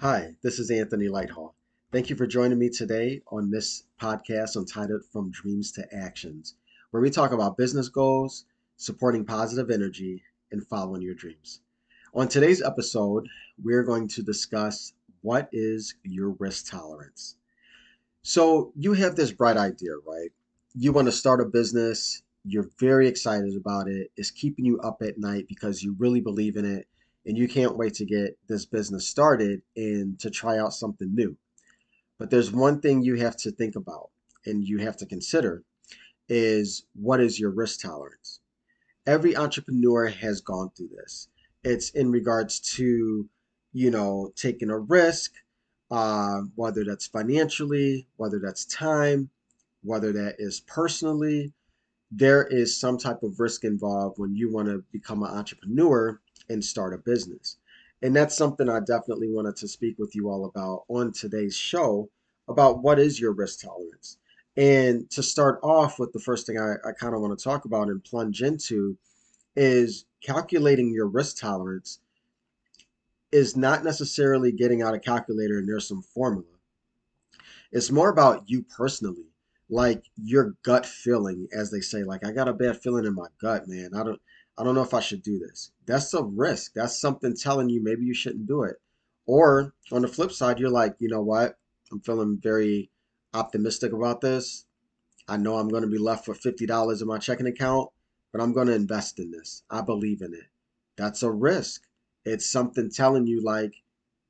Hi, this is Anthony Lighthall. Thank you for joining me today on this podcast entitled From Dreams to Actions, where we talk about business goals, supporting positive energy, and following your dreams. On today's episode, we're going to discuss what is your risk tolerance. So, you have this bright idea, right? You want to start a business, you're very excited about it, it's keeping you up at night because you really believe in it, and you can't wait to get this business started and to try out something new. But there's one thing you have to think about and you have to consider is what is your risk tolerance? Every entrepreneur has gone through this. It's in regards to, taking a risk, whether that's financially, whether that's time, whether that is personally. There is some type of risk involved when you want to become an entrepreneur and start a business. And that's something I definitely wanted to speak with you all about on today's show about what is your risk tolerance. And to start off with, the first thing I kind of want to talk about and plunge into is calculating your risk tolerance is not necessarily getting out a calculator and there's some formula. It's more about you personally, like your gut feeling, as they say. Like I got a bad feeling in my gut, man. I don't know if I should do this. That's a risk. That's something telling you maybe you shouldn't do it. Or on the flip side, you're like, you know what? I'm feeling very optimistic about this. I know I'm going to be left with $50 in my checking account, but I'm going to invest in this. I believe in it. That's a risk. It's something telling you, like,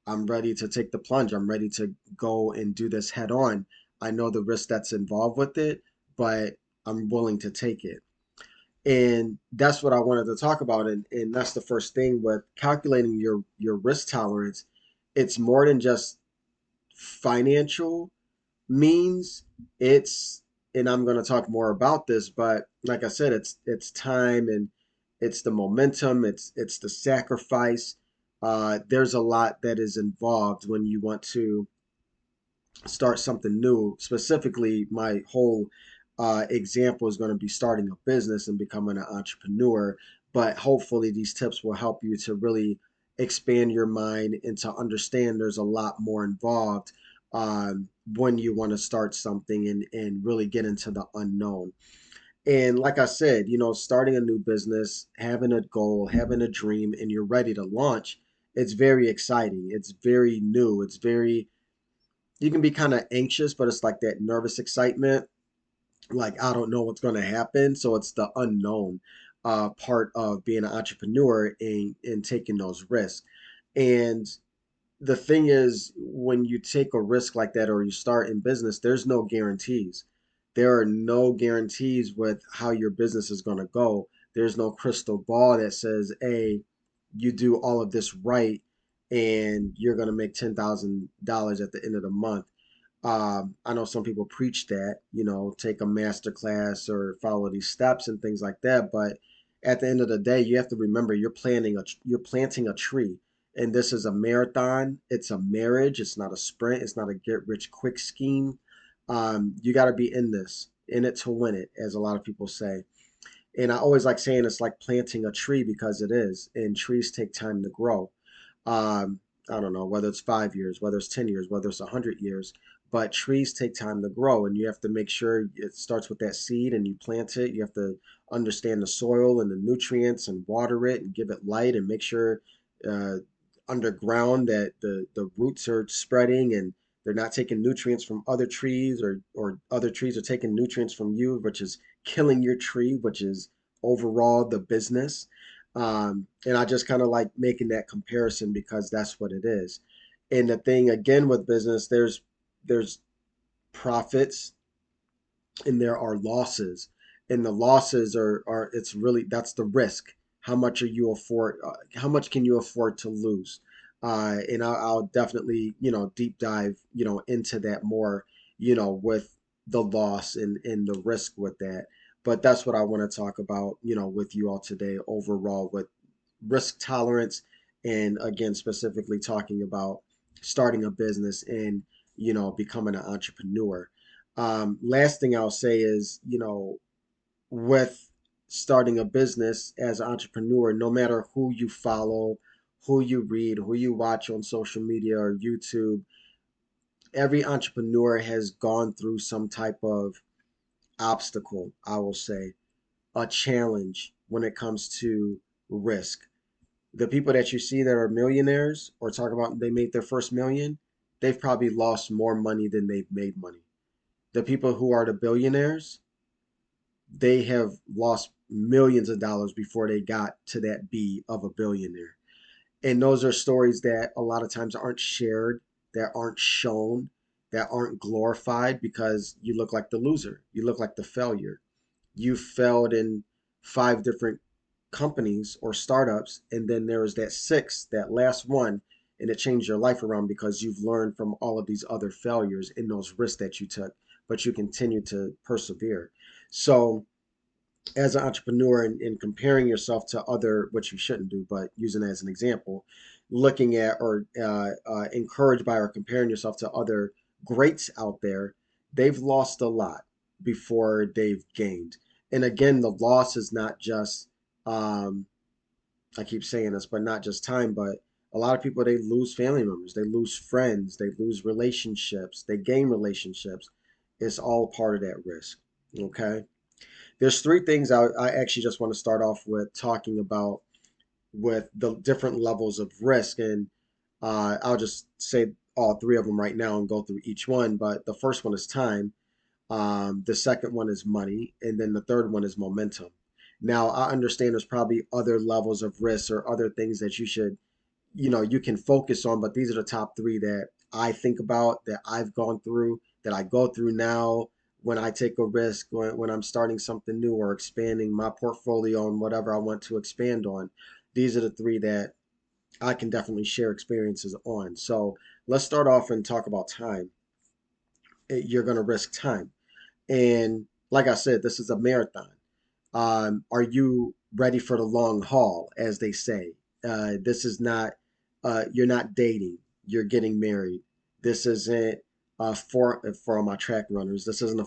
I'm ready to take the plunge. I'm ready to go and do this head on. I know the risk that's involved with it, but I'm willing to take it. And that's what I wanted to talk about. And that's the first thing with calculating your risk tolerance. It's more than just financial means. It's, and I'm going to talk more about this, but like I said, it's time and it's the momentum, it's the sacrifice. There's a lot that is involved when you want to start something new. Specifically, my whole example is going to be starting a business and becoming an entrepreneur. But hopefully, these tips will help you to really expand your mind and to understand there's a lot more involved when you want to start something and really get into the unknown. And like I said, starting a new business, having a goal, having a dream, and you're ready to launch, it's very exciting. It's very new. It's very, you can be kind of anxious, but it's like that nervous excitement. Like, I don't know what's going to happen. So it's the unknown part of being an entrepreneur and taking those risks. And the thing is, when you take a risk like that or you start in business, there's no guarantees. There are no guarantees with how your business is going to go. There's no crystal ball that says, hey, you do all of this right and you're going to make $10,000 at the end of the month. I know some people preach that, take a master class or follow these steps and things like that. But at the end of the day, you have to remember you're planting a tree, and this is a marathon. It's a marriage. It's not a sprint. It's not a get rich quick scheme. You got to be in this, in it to win it, as a lot of people say. And I always like saying it's like planting a tree because it is, and trees take time to grow. I don't know whether it's 5 years, whether it's 10 years, whether it's 100 years, but trees take time to grow, and you have to make sure it starts with that seed and you plant it. You have to understand the soil and the nutrients and water it and give it light and make sure uh, underground that the roots are spreading and they're not taking nutrients from other trees, or other trees are taking nutrients from you, which is killing your tree, which is overall the business. And I just kind of like making that comparison because that's what it is. And the thing again with business, there's profits and there are losses. And the losses are it's really, that's the risk. How much are you afford? How much can you afford to lose? And I'll definitely, deep dive, into that more, with the loss and the risk with that. But that's what I want to talk about, with you all today overall with risk tolerance, and again specifically talking about starting a business and becoming an entrepreneur. Last thing I'll say is, with starting a business as an entrepreneur, no matter who you follow, who you read, who you watch on social media or YouTube, every entrepreneur has gone through some type of obstacle, I will say, a challenge when it comes to risk. The people that you see that are millionaires or talk about they made their first million, they've probably lost more money than they've made money. The people who are the billionaires, they have lost millions of dollars before they got to that B of a billionaire. And those are stories that a lot of times aren't shared, that aren't shown, that aren't glorified because you look like the loser. You look like the failure. You failed in five different companies or startups, and then there was that sixth, that last one, and it changed your life around because you've learned from all of these other failures and those risks that you took, but you continue to persevere. So as an entrepreneur and comparing yourself to other, which you shouldn't do, but using it as an example, looking at or encouraged by or comparing yourself to other greats out there, they've lost a lot before they've gained. And again, the loss is not just, um, I keep saying this, but not just time, but a lot of people, they lose family members, they lose friends, they lose relationships, they gain relationships. It's all part of that risk. Okay. There's three things I actually just want to start off with talking about with the different levels of risk. And I'll just say all three of them right now and go through each one. But the first one is time. The second one is money. And then the third one is momentum. Now, I understand there's probably other levels of risk or other things that you should, you can focus on, but these are the top three that I think about, that I've gone through, that I go through now when I take a risk, when I'm starting something new or expanding my portfolio on whatever I want to expand on. These are the three that I can definitely share experiences on. So let's start off and talk about time. You're going to risk time. And like I said, this is a marathon. Are you ready for the long haul, as they say? This is not, you're not dating, you're getting married. This isn't for all my track runners, this isn't a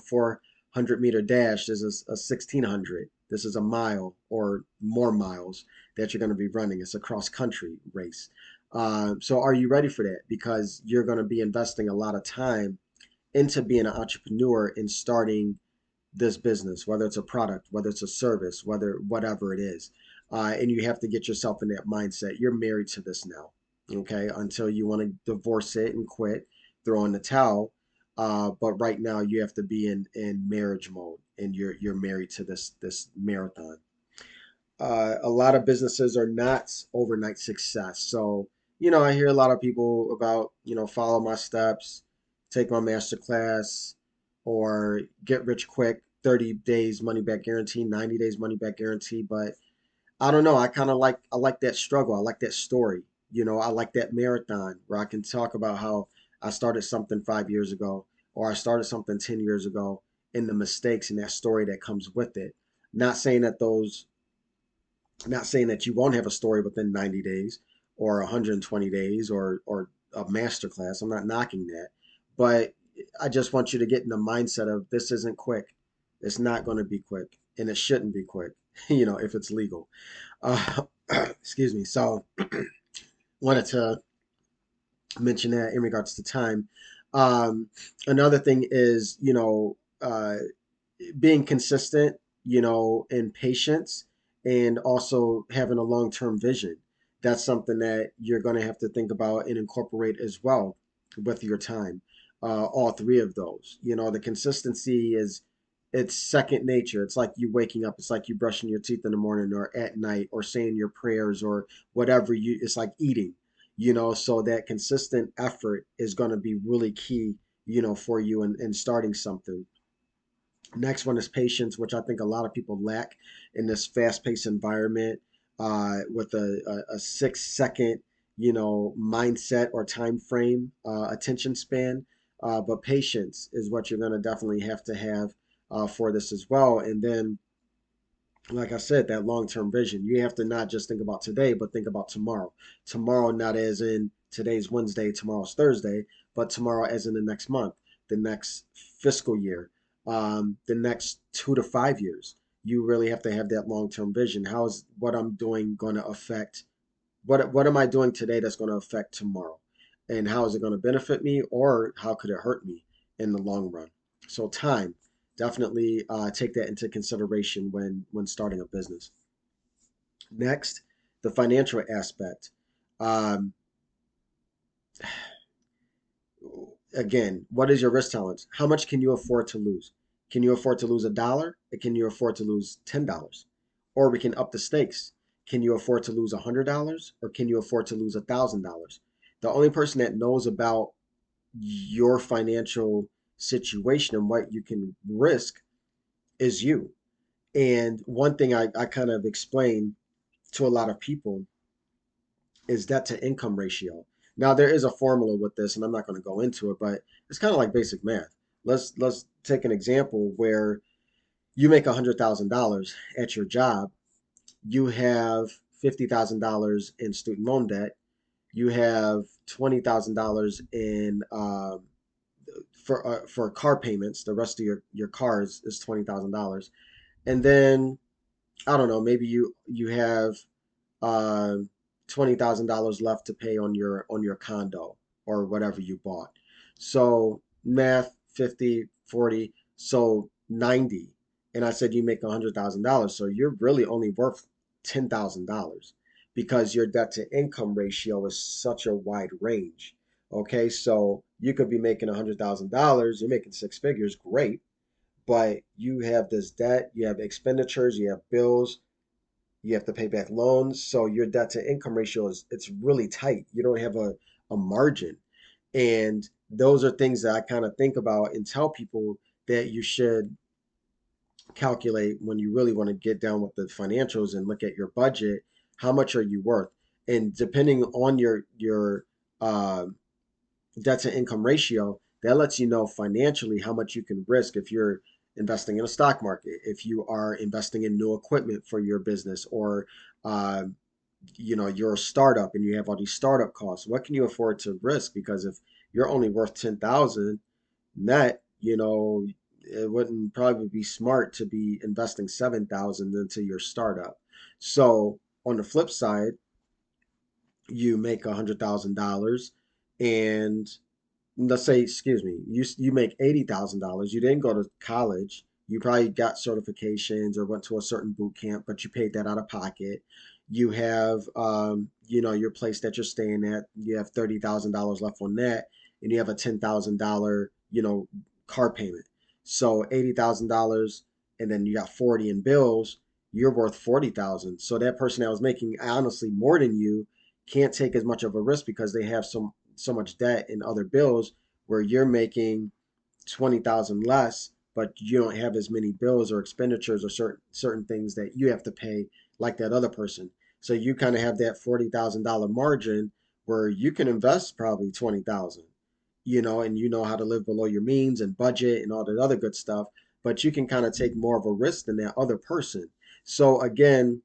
400-meter dash. This is a 1600. This is a mile or more miles that you're going to be running. It's a cross country race. So are you ready for that? Because you're going to be investing a lot of time into being an entrepreneur and starting this business, whether it's a product, whether it's a service, whether whatever it is. And you have to get yourself in that mindset. You're married to this now, okay? Until you want to divorce it and quit, throw in the towel. But right now you have to be in marriage mode, and you're married to this marathon. A lot of businesses are not overnight success. So, I hear a lot of people about, follow my steps, take my master class, or get rich quick, 30 days money back guarantee, 90 days money back guarantee. But I don't know. I like that struggle. I like that story. I like that marathon where I can talk about how I started something 5 years ago, or I started something 10 years ago, and the mistakes and that story that comes with it. Not saying that those not saying that you won't have a story within 90 days or 120 days or a master class. I'm not knocking that. But I just want you to get in the mindset of this isn't quick. It's not going to be quick, and it shouldn't be quick, if it's legal. Excuse me. So, wanted to mention that in regards to time. Another thing is, being consistent, and patience, and also having a long-term vision. That's something that you're going to have to think about and incorporate as well with your time. All three of those. The consistency it's second nature. It's like you waking up. It's like you brushing your teeth in the morning or at night or saying your prayers or whatever it's like eating. So that consistent effort is going to be really key, for you in starting something. Next one is patience, which I think a lot of people lack in this fast-paced environment, with a 6 second, mindset or time frame, attention span. But patience is what you're going to definitely have to have for this as well. And then, like I said, that long-term vision. You have to not just think about today, but think about tomorrow. Tomorrow, not as in today's Wednesday, tomorrow's Thursday, but tomorrow as in the next month, the next fiscal year, the next 2 to 5 years. You really have to have that long-term vision. How is what I'm doing going to affect what am I doing today that's going to affect tomorrow? And how is it going to benefit me, or how could it hurt me in the long run? So time, definitely take that into consideration when starting a business. Next, the financial aspect. Um, Again, what is your risk tolerance? How much can you afford to lose? Can you afford to lose $1? Or can you afford to lose $10? Or we can up the stakes. Can you afford to lose $100? Or can you afford to lose $1,000? The only person that knows about your financial situation and what you can risk is you. And one thing I kind of explain to a lot of people is debt to income ratio. Now there is a formula with this, and I'm not going to go into it, but it's kind of like basic math. Let's take an example where you make $100,000 at your job. You have $50,000 in student loan debt. You have $20,000 in for car payments. The rest of your cars is $20,000, and then I don't know, maybe you have uh, $20,000 left to pay on your condo or whatever you bought. So math 50, 40, so 90. And I said you make $100,000. So you're really only worth $10,000 because your debt to income ratio is such a wide range. Okay, so you could be making $100,000, you're making six figures, great, but you have this debt, you have expenditures, you have bills, you have to pay back loans. So your debt to income ratio is it's really tight. You don't have a margin. And those are things that I kind of think about and tell people that you should calculate when you really want to get down with the financials and look at your budget. How much are you worth? And depending on your uh, debt to income ratio, that lets you know financially how much you can risk if you're investing in a stock market, if you are investing in new equipment for your business, or uh, you're a startup and you have all these startup costs. What can you afford to risk? Because if you're only worth 10,000 net, it wouldn't probably be smart to be investing 7,000 into your startup. So on the flip side, you make $100,000 and let's say, excuse me, you make $80,000. You didn't go to college. You probably got certifications or went to a certain boot camp, but you paid that out of pocket. You have, your place that you're staying at. You have $30,000 left on that, and you have a $10,000, car payment. So $80,000, and then you got 40 in bills. You're worth 40,000. So that person that was making honestly more than you can't take as much of a risk because they have so much debt and other bills where you're making 20,000 less, but you don't have as many bills or expenditures or certain things that you have to pay like that other person. So you kind of have that $40,000 margin where you can invest probably 20,000, and you know how to live below your means and budget and all that other good stuff, but you can kind of take more of a risk than that other person. So again,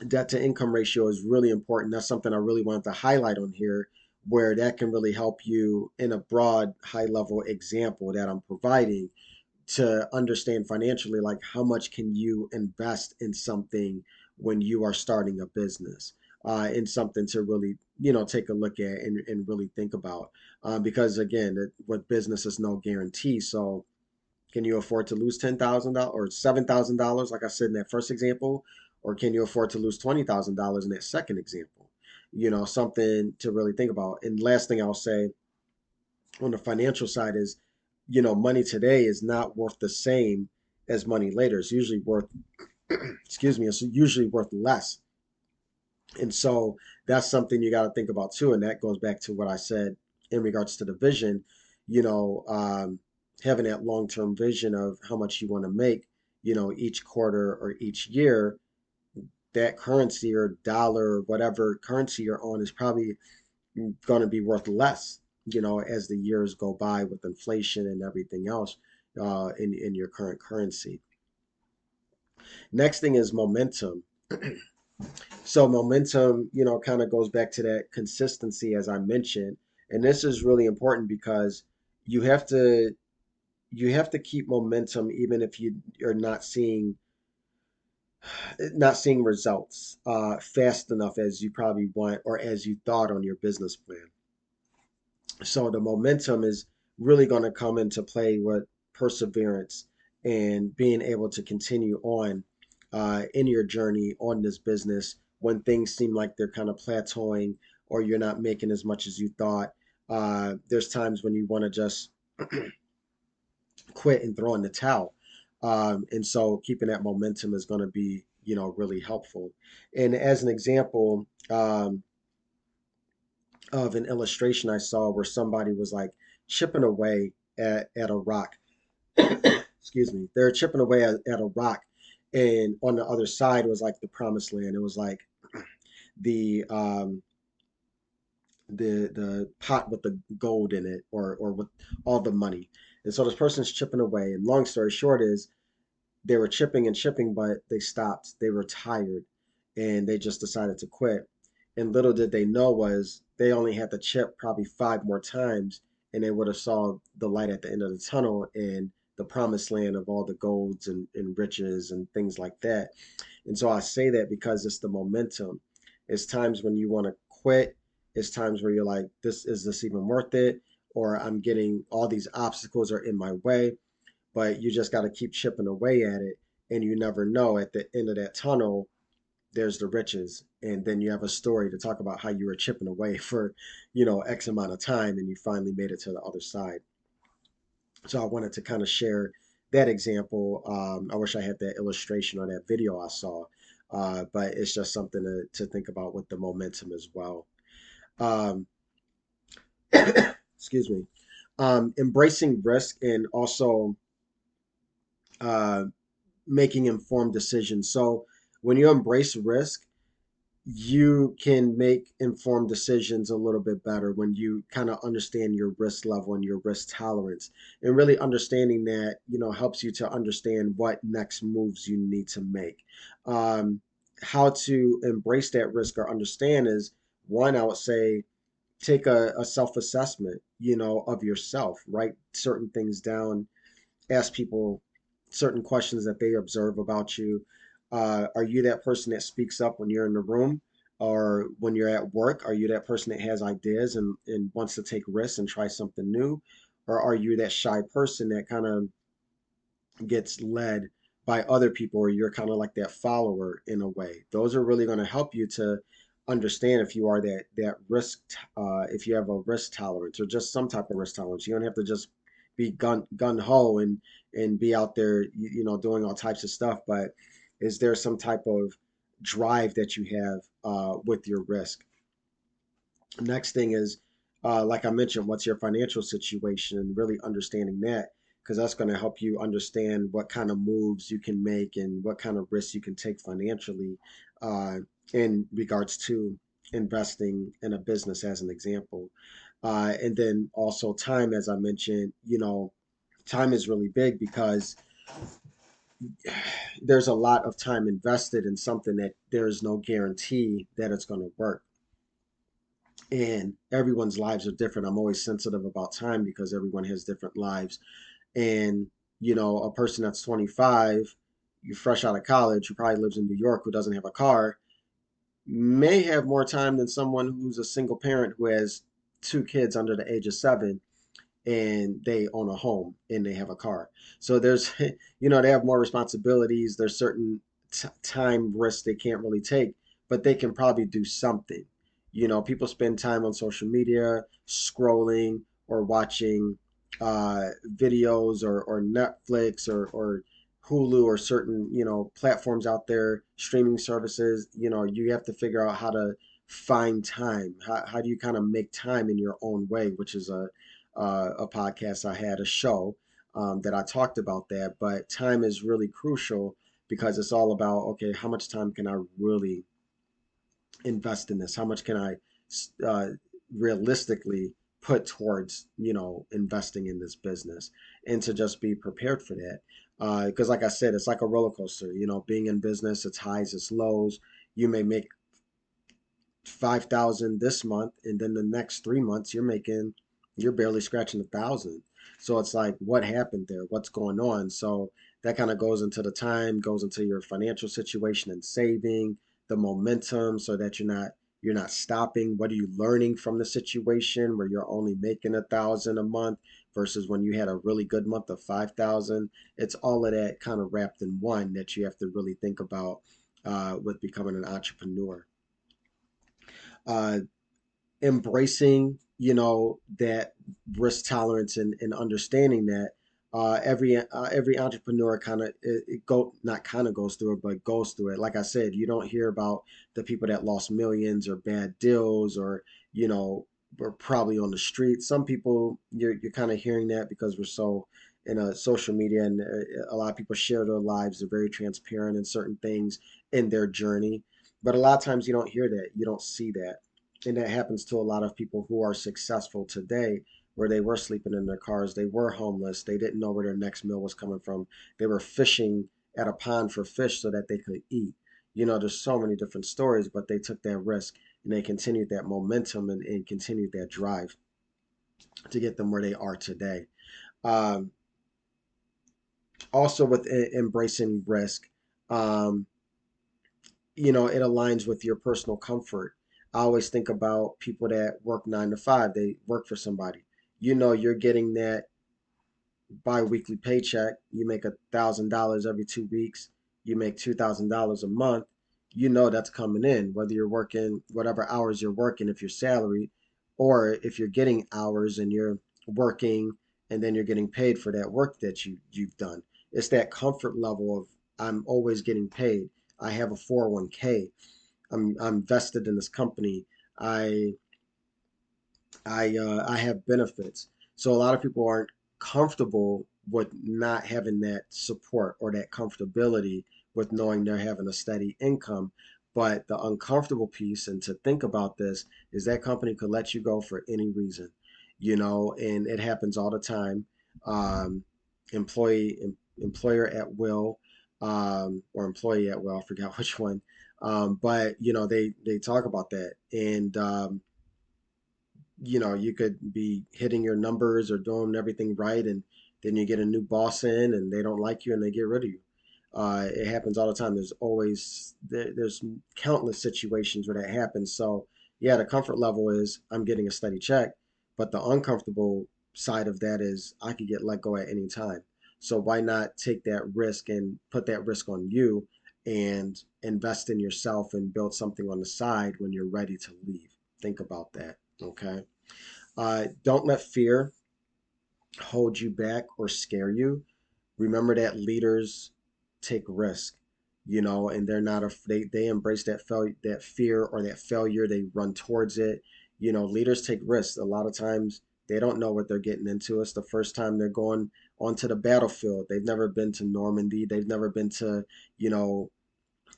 debt to income ratio is really important. That's something I really wanted to highlight on here, where that can really help you in a broad, high level example that I'm providing to understand financially, like how much can you invest in something when you are starting a business, in something to really, take a look at and really think about. Because again, with business is no guarantee. So can you afford to lose $10,000 or $7,000, like I said in that first example? Or can you afford to lose $20,000 in that second example? Something to really think about. And last thing I'll say on the financial side is, money today is not worth the same as money later. It's usually worth, excuse me, it's usually worth less. And so that's something you got to think about too. And that goes back to what I said in regards to the vision, you know, um, having that long term vision of how much you want to make, each quarter or each year. That currency or dollar or whatever currency you're on is probably going to be worth less, as the years go by with inflation and everything else in your current currency. Next thing is momentum. So momentum, kind of goes back to that consistency as I mentioned. And this is really important because you have to you have to keep momentum even if you are not seeing not seeing results fast enough as you probably want or as you thought on your business plan. So the momentum is really going to come into play with perseverance and being able to continue on in your journey on this business when things seem like they're kind of plateauing or you're not making as much as you thought. There's times when you want to just quit and throw in the towel. And so keeping that momentum is going to be, really helpful. And as an example, of an illustration I saw where somebody was like chipping away at a rock. Excuse me. They're chipping away at a rock, and on the other side was like the promised land. It was like the the pot with the gold in it, or with all the money. And so this person's chipping away. And long story short is they were chipping and chipping, but they stopped. They were tired, and they just decided to quit. And little did they know was they only had to chip probably 5 more times, and they would have saw the light at the end of the tunnel and the promised land of all the golds and riches and things like that. And so I say that because it's the momentum. It's times when you want to quit. It's times where you're like, this is this even worth it? Or I'm getting all these obstacles are in my way, but you just got to keep chipping away at it. And you never know at the end of that tunnel, there's the riches. And then you have a story to talk about how you were chipping away for, X amount of time and you finally made it to the other side. So I wanted to kind of share that example. I wish I had that illustration or that video I saw, but it's just something to think about with the momentum as well. Um, excuse me. Embracing risk and also uh, making informed decisions. So when you embrace risk, you can make informed decisions a little bit better when you kind of understand your risk level and your risk tolerance. And really understanding that, helps you to understand what next moves you need to make. Um, how to embrace that risk or understand is one, I would say, take a self assessment, of yourself, write certain things down, ask people certain questions that they observe about you. Are you that person that speaks up when you're in the room? Or when you're at work, are you that person that has ideas and wants to take risks and try something new? Or are you that shy person that kind of gets led by other people, or you're kind of like that follower in a way? Those are really going to help you to understand if you are that risk, if you have a risk tolerance or just some type of risk tolerance. You don't have to just be gun ho and be out there, doing all types of stuff. But is there some type of drive that you have with your risk? Next thing is, like I mentioned, what's your financial situation and really understanding that, because that's going to help you understand what kind of moves you can make and what kind of risks you can take financially uh, in regards to investing in a business, as an example. And then also time, as I mentioned, time is really big because there's a lot of time invested in something that there is no guarantee that it's going to work, and everyone's lives are different. I'm always sensitive about time because everyone has different lives. And, a person that's 25, you fresh out of college, who probably lives in New York, who doesn't have a car, may have more time than someone who's a single parent who has 2 kids under the age of 7 and they own a home and they have a car. So there's, they have more responsibilities. There's certain time risks they can't really take, but they can probably do something. People spend time on social media scrolling or watching videos or Netflix or Hulu or certain, platforms out there, streaming services. You have to figure out how to find time. How do you kind of make time in your own way, which is a podcast I had, a show that I talked about that. But time is really crucial because it's all about, okay, how much time can I really invest in this? How much can I uh, realistically put towards, investing in this business, and to just be prepared for that. Because, like I said, it's like a roller coaster. Being in business, it's highs, it's lows. You may make 5,000 this month, and then the next 3 months you're barely scratching 1,000. So it's like, what happened there? What's going on? So That kind of goes into the time, goes into your financial situation and saving, the momentum so that you're not stopping. What are you learning from the situation where you're only making 1,000 a month versus when you had a really good month of 5,000? It's all of that kind of wrapped in one that you have to really think about with becoming an entrepreneur. Uh, Embracing, that risk tolerance and understanding that every entrepreneur kind of it go not kind of goes through it, but goes through it. Like I said, you don't hear about the people that lost millions or bad deals or you know were probably on the street. Some people you're kind of hearing that because we're so in a social media and a lot of people share their lives. They're very transparent in certain things in their journey, but a lot of times you don't hear that, you don't see that, and that happens to a lot of people who are successful today, where they were sleeping in their cars, they were homeless, they didn't know where their next meal was coming from, they were fishing at a pond for fish so that they could eat. There's so many different stories, but they took that risk and they continued that momentum and continued that drive to get them where they are today. Um, Also, with embracing risk, um, it aligns with your personal comfort. I always think about people that work 9 to 5, they work for somebody. You're getting that bi-weekly paycheck. You make $1,000 every 2 weeks. You make $2,000 a month. That's coming in, whether you're working whatever hours you're working, if you're salaried, or if you're getting hours and you're working and then you're getting paid for that work that you've done. It's that comfort level of I'm always getting paid. I have a 401k. I'm vested in this company. I I have benefits. So a lot of people aren't comfortable with not having that support or that comfortability with knowing they're having a steady income. But the uncomfortable piece, and to think about this, is that company could let you go for any reason, and it happens all the time. Um, employer at will, or employee at will, I forgot which one. But they talk about that, and you could be hitting your numbers or doing everything right, and then you get a new boss in and they don't like you and they get rid of you. It happens all the time. There's countless situations where that happens. So yeah, the comfort level is I'm getting a steady check, but the uncomfortable side of that is I could get let go at any time. So why not take that risk and put that risk on you and invest in yourself and build something on the side when you're ready to leave? Think about that. Okay. Don't let fear hold you back or scare you. Remember that leaders take risk, and they're not they embrace that fear or that failure. They run towards it. Leaders take risks. A lot of times they don't know what they're getting into. It's the first time they're going onto the battlefield. They've never been to Normandy. They've never been to, you know,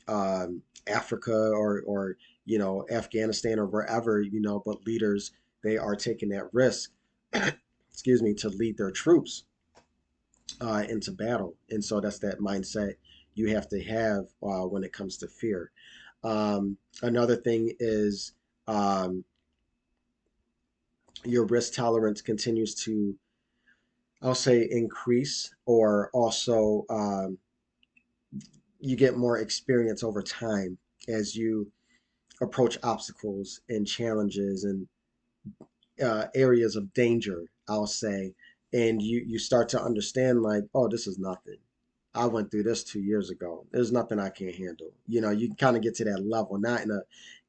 Africa or Afghanistan or wherever, but leaders, they are taking that risk, excuse me, to lead their troops into battle. And so that's that mindset you have to have when it comes to fear. Another thing is um, your risk tolerance continues to, I'll say, increase, or also you get more experience over time as you approach obstacles and challenges and areas of danger, I'll say, and you start to understand like, oh, this is nothing. I went through this 2 years ago. There's nothing I can't handle. You kind of get to that level, not in a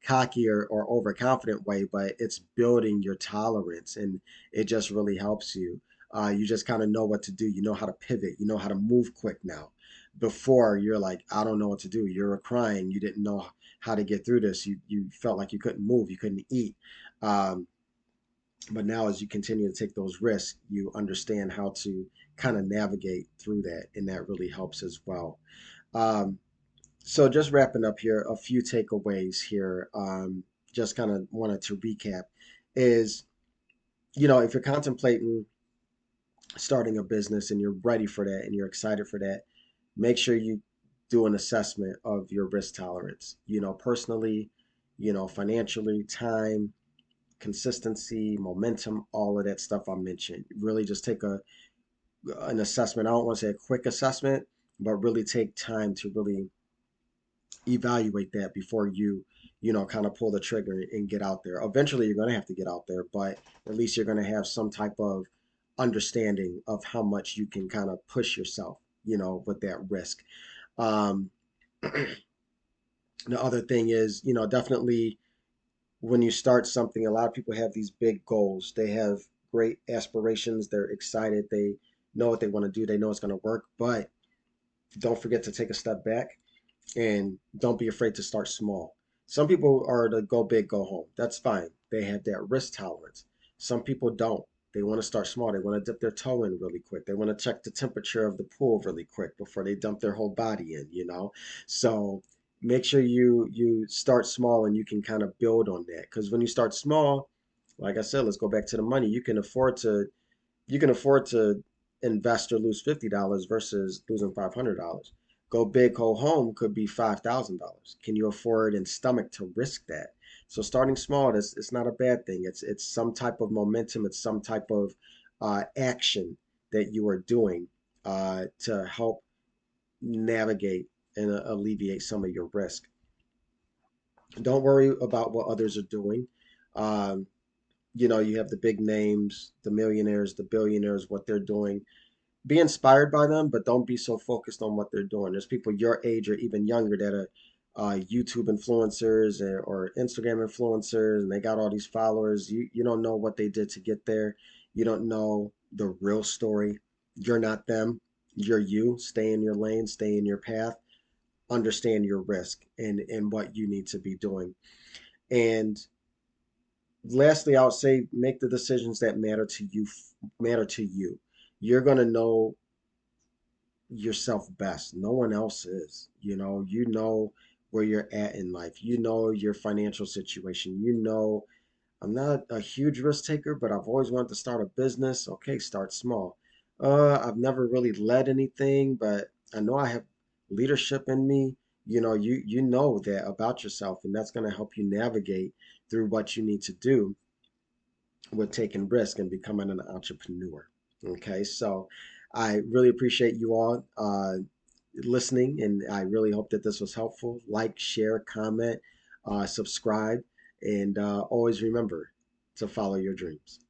cocky or overconfident way, but it's building your tolerance, and it just really helps you. You just kind of know what to do. You know how to pivot. You know how to move quick now. Before you're like, I don't know what to do. You're crying. You didn't know how to get through this. You felt like you couldn't move. You couldn't eat. Um, but now, as you continue to take those risks, you understand how to kind of navigate through that, and that really helps as well. Um, so, just wrapping up here, a few takeaways here. Just kind of wanted to recap is, if you're contemplating starting a business and you're ready for that and you're excited for that, make sure you do an assessment of your risk tolerance, personally, financially, time, consistency, momentum, all of that stuff I mentioned. Really just take an assessment. I don't want to say a quick assessment, but really take time to really evaluate that before you kind of pull the trigger and get out there. Eventually, you're going to have to get out there, but at least you're going to have some type of understanding of how much you can kind of push yourself, with that risk. Um, the other thing is, definitely when you start something, a lot of people have these big goals. They have great aspirations. They're excited. They know what they want to do. They know it's going to work, but don't forget to take a step back and don't be afraid to start small. Some people are to go big, go home. That's fine. They have that risk tolerance. Some people don't. They want to start small. They want to dip their toe in really quick. They want to check the temperature of the pool really quick before they dump their whole body in. So make sure you start small and you can kind of build on that. Because when you start small, like I said, let's go back to the money. You can afford to invest or lose $50 versus losing $500. Go big, go home could be $5,000. Can you afford and stomach to risk that? So starting small, it's not a bad thing. It's some type of momentum. It's some type of action that you are doing to help navigate and alleviate some of your risk. Don't worry about what others are doing. Um, you have the big names, the millionaires, the billionaires, what they're doing. Be inspired by them, but don't be so focused on what they're doing. There's people your age or even younger that are YouTube influencers or Instagram influencers, and they got all these followers. You don't know what they did to get there. You don't know the real story. You're not them. You're you. Stay in your lane. Stay in your path. Understand your risk and what you need to be doing. And lastly, I would say make the decisions that matter to you. Matter to you. You're gonna know yourself best. No one else is. You know where you're at in life. You know your financial situation. I'm not a huge risk taker, but I've always wanted to start a business. Okay, start small. I've never really led anything, but I know I have leadership in me. You know that about yourself, and that's going to help you navigate through what you need to do with taking risk and becoming an entrepreneur. Okay, so I really appreciate you all listening, and I really hope that this was helpful. Like, share, comment, subscribe, and always remember to follow your dreams.